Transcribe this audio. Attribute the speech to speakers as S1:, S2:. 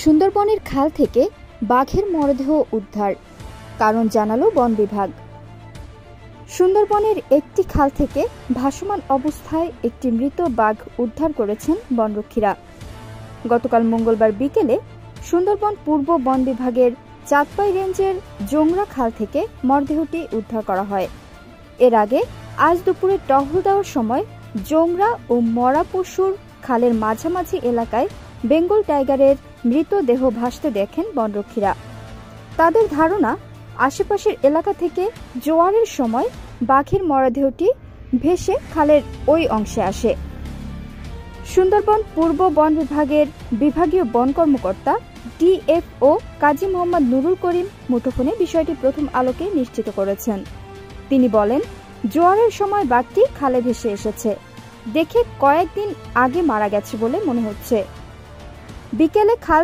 S1: সুন্দরবনের খাল থেকে বাঘের মরদেহ উদ্ধার, কারণ জানালো বন বিভাগ। সুন্দরবনের একটি খাল থেকে ভাসমান অবস্থায় একটি মৃত বাঘ উদ্ধার করেছেন বনরক্ষীরা। গতকাল মঙ্গলবার বিকেলে সুন্দরবন পূর্ব বন বিভাগের চাঁদপাই রেঞ্জের জোংরা খাল থেকে মরদেহটি উদ্ধার করা হয়। এর আগে আজ দুপুরে টহল দেওয়ার সময় জোংরা ও মরা পশুর খালের মাঝামাঝি এলাকায় বেঙ্গল টাইগারের মৃতদেহ ভাসতে দেখেন বনরক্ষীরা। তাদের ধারণা, আশেপাশের এলাকা থেকে জোয়ারের সময় বাঘের মরদেহটি ভেসে খালের ওই অংশে আসে। সুন্দরবন পূর্ব বন বিভাগের বিভাগীয় বন কর্মকর্তা ডিএফও কাজী মোহাম্মদ নুরুল করিম মুঠোফোনে বিষয়টি প্রথম আলোকে নিশ্চিত করেছেন। তিনি বলেন, জোয়ারের সময় বাঘটি খালে ভেসে এসেছে, দেখে কয়েকদিন আগে মারা গেছে বলে মনে হচ্ছে। বিকেলে খাল